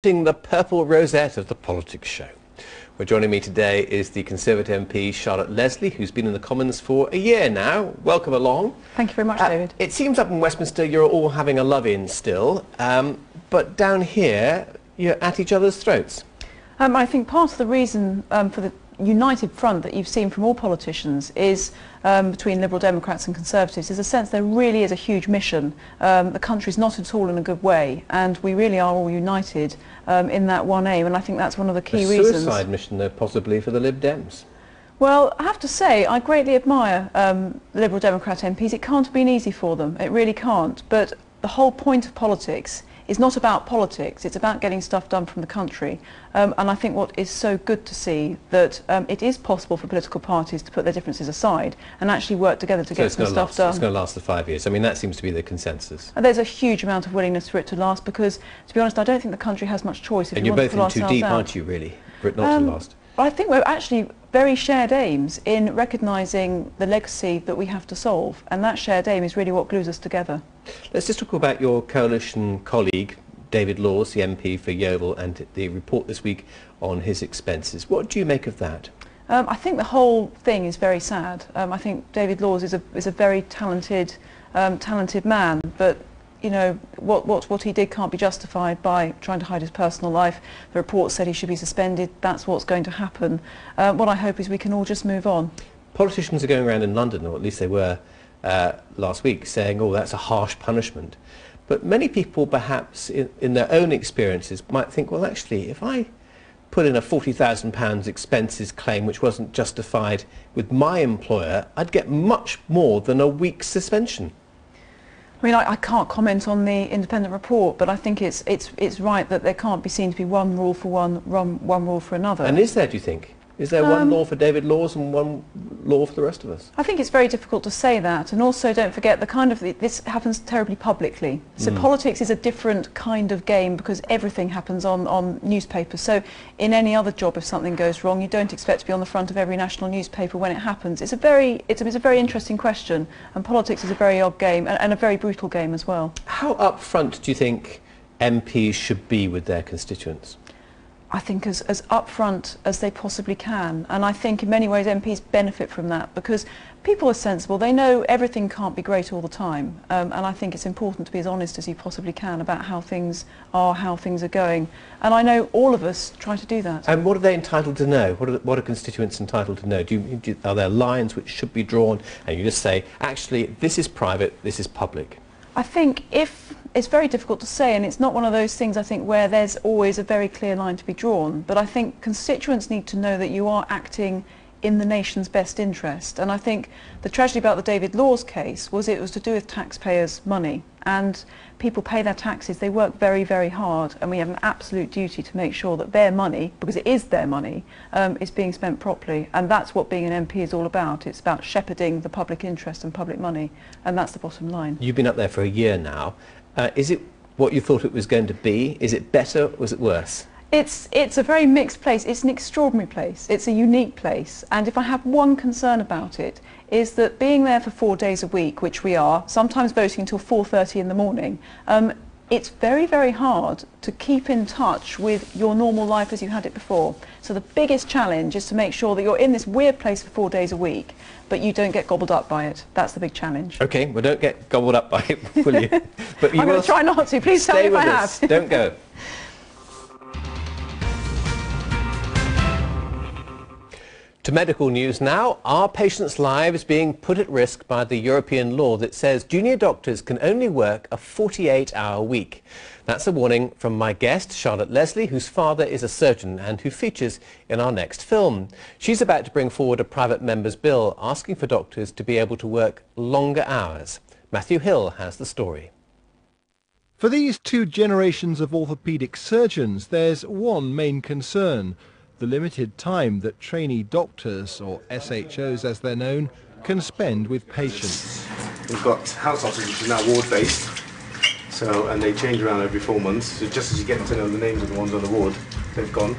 The purple rosette of the politics show. Well, joining me today is the Conservative MP Charlotte Leslie, who's been in the Commons for a year now. Welcome along. Thank you very much, David. It seems up in Westminster you're all having a love-in still, but down here you're at each other's throats. I think part of the reason for the united front that you've seen from all politicians is between Liberal Democrats and Conservatives is a sense there really is a huge mission. The country's not at all in a good way, and we really are all united in that one aim, and I think that's one of the key reasons. A suicide mission, though, possibly for the LibDems. Well, I have to say, I greatly admire Liberal Democrat MPs. It can't have been easy for them, it really can't, but the whole point of politics is not about politics, it's about getting stuff done from the country. And I think what is so good to see that it is possible for political parties to put their differences aside and actually work together to get some stuff done. It's going to last for 5 years. I mean, that seems to be the consensus. And there's a huge amount of willingness for it to last because, to be honest, I don't think the country has much choice. And you're both in too deep, aren't you, really, for it not to last? But I think we're actually very shared aims in recognising the legacy that we have to solve, and that shared aim is really what glues us together. Let's just talk about your coalition colleague, David Laws, the MP for Yeovil, and the report this week on his expenses. What do you make of that? I think the whole thing is very sad. I think David Laws is a very talented man, but you know, what he did can't be justified by trying to hide his personal life. The report said he should be suspended. That's what's going to happen. What I hope is we can all just move on. Politicians are going around in London, or at least they were last week, saying, oh, that's a harsh punishment. But many people, perhaps, in their own experiences, might think, well, actually, if I put in a £40,000 expenses claim which wasn't justified with my employer, I'd get much more than a week's suspension. I mean, I can't comment on the independent report, but I think it's right that there can't be seen to be one rule for one rule for another. And is there, do you think? Is there one law for David Laws and one law for the rest of us? I think it's very difficult to say that, and also don't forget this happens terribly publicly. So politics is a different kind of game because everything happens on newspapers. So in any other job, if something goes wrong, you don't expect to be on the front of every national newspaper when it happens. It's a very interesting question, and politics is a very odd game and a very brutal game as well. How upfront do you think MPs should be with their constituents? I think as upfront as they possibly can, and I think in many ways MPs benefit from that because people are sensible. They know everything can't be great all the time, and I think it's important to be as honest as you possibly can about how things are, how things are going, and I know all of us try to do that. And what are they entitled to know? What are constituents entitled to know? Are there lines which should be drawn and you just say, actually, this is private, this is public? I think it's very difficult to say, and it's not one of those things I think where there's always a very clear line to be drawn, but I think constituents need to know that you are acting in the nation's best interest, and I think the tragedy about the David Laws case was it was to do with taxpayers' money, and people pay their taxes, they work very, very hard, and we have an absolute duty to make sure that their money, because it is their money, is being spent properly, and that's what being an MP is all about. It's about shepherding the public interest and public money, and that's the bottom line. You've been up there for a year now. Is it what you thought it was going to be? Is it better or is it worse? It's a very mixed place. It's an extraordinary place. It's a unique place. And if I have one concern about it, is that being there for 4 days a week, which we are, sometimes voting until 4:30 in the morning, it's very, very hard to keep in touch with your normal life as you had it before. So the biggest challenge is to make sure that you're in this weird place for 4 days a week, but you don't get gobbled up by it. That's the big challenge. Okay, well, don't get gobbled up by it, will you? But you I'm going to try not to. Please tell me if I have. Don't go. To medical news now. Are patients' lives being put at risk by the European law that says junior doctors can only work a 48-hour week? That's a warning from my guest, Charlotte Leslie, whose father is a surgeon and who features in our next film. She's about to bring forward a private member's bill asking for doctors to be able to work longer hours. Matthew Hill has the story. For these two generations of orthopaedic surgeons, there's one main concern: the limited time that trainee doctors, or SHOs as they're known, can spend with patients. We've got house officers, which is now ward-based, and they change around every 4 months, so just as you get to know the names of the ones on the ward, they've gone.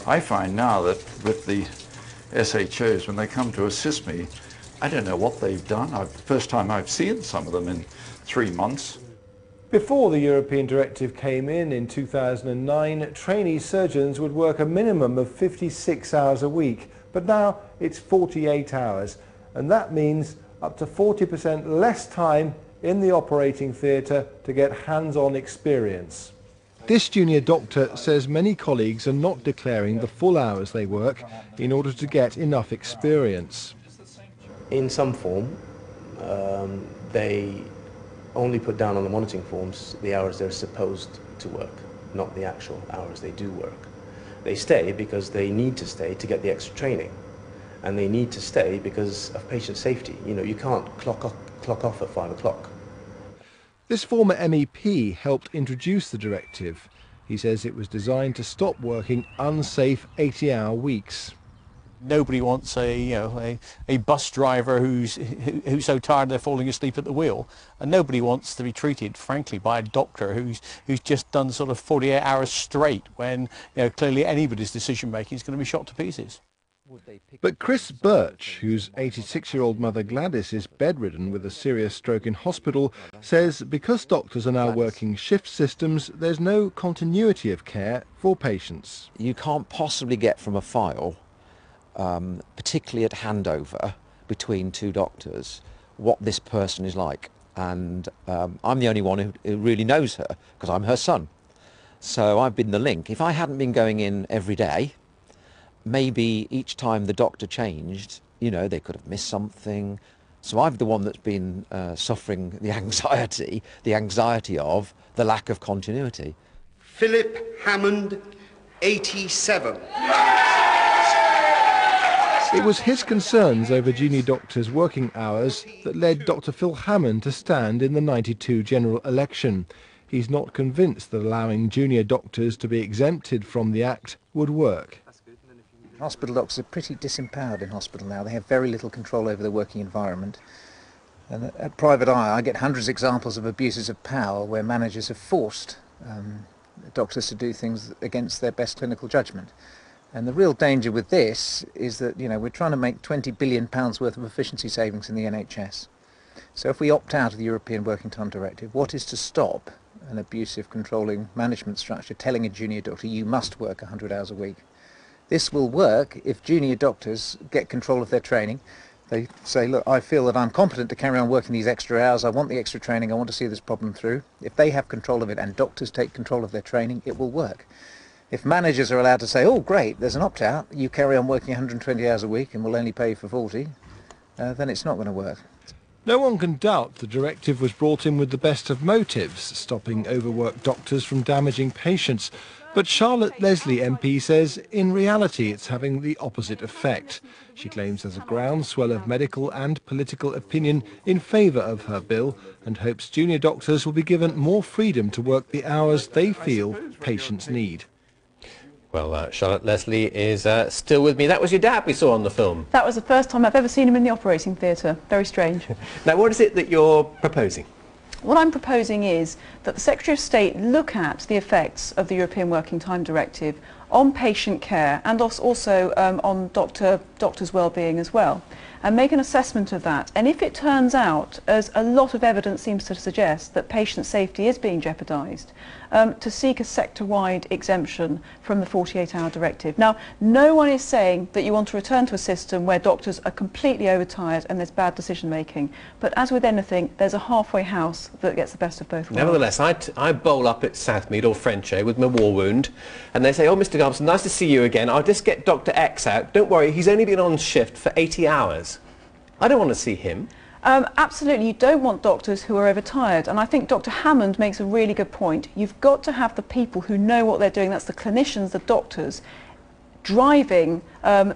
I find now that with the SHOs, when they come to assist me, I don't know what they've done. First time I've seen some of them in 3 months. Before the European directive came in 2009, trainee surgeons would work a minimum of 56 hours a week, but now it's 48 hours, and that means up to 40% less time in the operating theatre to get hands-on experience. This junior doctor says many colleagues are not declaring the full hours they work in order to get enough experience. In some form, they only put down on the monitoring forms the hours they're supposed to work, not the actual hours they do work. They stay because they need to stay to get the extra training, and they need to stay because of patient safety. You know, you can't clock off at 5 o'clock. This former MEP helped introduce the directive. He says it was designed to stop working unsafe 80-hour weeks. Nobody wants a bus driver who's so tired they're falling asleep at the wheel, and nobody wants to be treated, frankly, by a doctor who's just done sort of 48 hours straight when clearly anybody's decision making is going to be shot to pieces. But Chris Birch, whose 86-year-old mother Gladys is bedridden with a serious stroke in hospital, says because doctors are now working shift systems, there's no continuity of care for patients. You can't possibly get from a file, particularly at handover between two doctors, what this person is like. And I'm the only one who really knows her, because I'm her son. So I've been the link. If I hadn't been going in every day, maybe each time the doctor changed, they could have missed something. So I'm the one that's been suffering the anxiety of the lack of continuity. Philip Hammond, 87. It was his concerns over junior doctors' working hours that led Dr. Phil Hammond to stand in the '92 general election. He's not convinced that allowing junior doctors to be exempted from the Act would work. Hospital doctors are pretty disempowered in hospital now. They have very little control over their working environment. And at Private Eye, I get hundreds of examples of abuses of power where managers have forced doctors to do things against their best clinical judgment. And the real danger with this is that, we're trying to make £20 billion worth of efficiency savings in the NHS. So if we opt out of the European Working Time Directive, what is to stop an abusive controlling management structure telling a junior doctor you must work 100 hours a week? This will work if junior doctors get control of their training. They say, look, I feel that I'm competent to carry on working these extra hours, I want the extra training, I want to see this problem through. If they have control of it and doctors take control of their training, it will work. If managers are allowed to say, oh great, there's an opt-out, you carry on working 120 hours a week and we'll only pay you for 40, then it's not going to work. No one can doubt the directive was brought in with the best of motives, stopping overworked doctors from damaging patients. But Charlotte Leslie MP says in reality it's having the opposite effect. She claims there's a groundswell of medical and political opinion in favour of her bill and hopes junior doctors will be given more freedom to work the hours they feel patients need. Well, Charlotte Leslie is still with me. That was your dad we saw on the film. That was the first time I've ever seen him in the operating theatre. Very strange. Now, what is it that you're proposing? What I'm proposing is that the Secretary of State look at the effects of the European Working Time Directive on patient care and also on doctors' well-being as well, and make an assessment of that. And if it turns out, as a lot of evidence seems to suggest, that patient safety is being jeopardised, to seek a sector-wide exemption from the 48-hour directive. Now, no one is saying that you want to return to a system where doctors are completely overtired and there's bad decision-making, but as with anything, there's a halfway house that gets the best of both worlds. Nevertheless, I bowl up at Southmead or Frenchay with my war wound, and they say, oh, Mr. Garbson, nice to see you again. I'll just get Dr. X out. Don't worry, he's only been on shift for 80 hours. I don't want to see him. Absolutely, you don't want doctors who are overtired, and I think Dr. Hammond makes a really good point. You've got to have the people who know what they're doing, that's the clinicians, the doctors, driving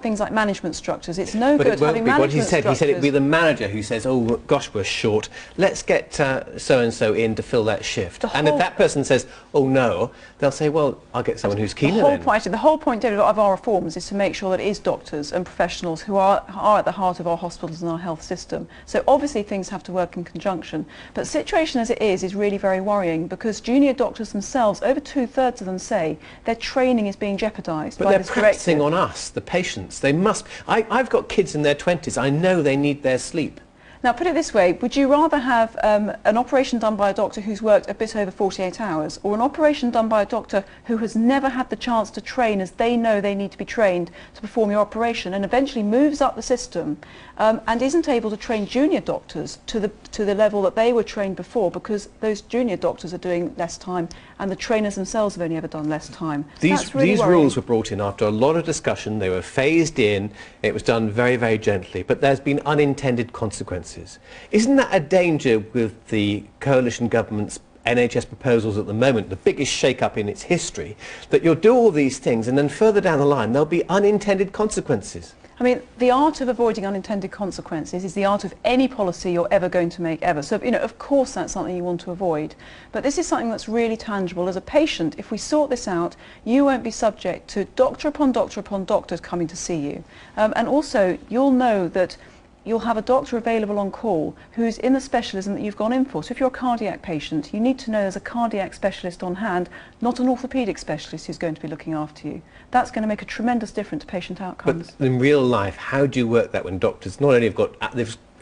things like management structures. It's no good having management structures. He said it would be the manager who says, oh gosh, we're short, let's get so-and-so in to fill that shift. And if that person says, oh no, they'll say, well, I'll get someone who's keener then. The whole point, David, of our reforms is to make sure that it is doctors and professionals who are at the heart of our hospitals and our health system. So obviously things have to work in conjunction. But the situation as it is really very worrying, because junior doctors themselves, over 2/3 of them say their training is being jeopardised by this directive. But they're practising on us, the patients. They must. I've got kids in their 20s. I know they need their sleep. Now, put it this way, would you rather have an operation done by a doctor who's worked a bit over 48 hours, or an operation done by a doctor who has never had the chance to train as they know they need to be trained to perform your operation, and eventually moves up the system and isn't able to train junior doctors to the level that they were trained before, because those junior doctors are doing less time and the trainers themselves have only ever done less time? These rules were brought in after a lot of discussion. They were phased in. It was done very, very gently, but there's been unintended consequences. Isn't that a danger with the coalition government's NHS proposals at the moment, the biggest shake-up in its history, that you'll do all these things and then further down the line there'll be unintended consequences? I mean, the art of avoiding unintended consequences is the art of any policy you're ever going to make ever. So, you know, of course that's something you want to avoid. But this is something that's really tangible. As a patient, if we sort this out, you won't be subject to doctor upon doctor upon doctors coming to see you. And also, you'll know that you'll have a doctor available on call who's in the specialism that you've gone in for. So if you're a cardiac patient, you need to know there's a cardiac specialist on hand, not an orthopaedic specialist who's going to be looking after you. That's going to make a tremendous difference to patient outcomes. But in real life, how do you work that when doctors not only have got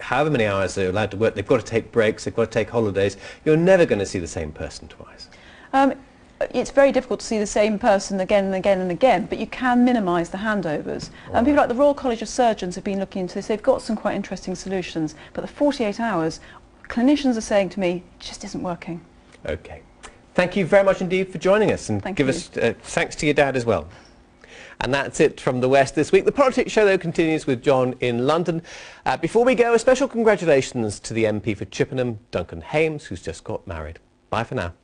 however many hours they're allowed to work, they've got to take breaks, they've got to take holidays. You're never going to see the same person twice. It's very difficult to see the same person again and again and again, but you can minimise the handovers. And people like the Royal College of Surgeons have been looking into this. They've got some quite interesting solutions, but the 48 hours, clinicians are saying to me, it just isn't working. Okay. Thank you very much indeed for joining us, and give us thanks to your dad as well. And that's it from the West this week. The Politics Show, though, continues with John in London. Before we go, a special congratulations to the MP for Chippenham, Duncan Hames, who's just got married. Bye for now.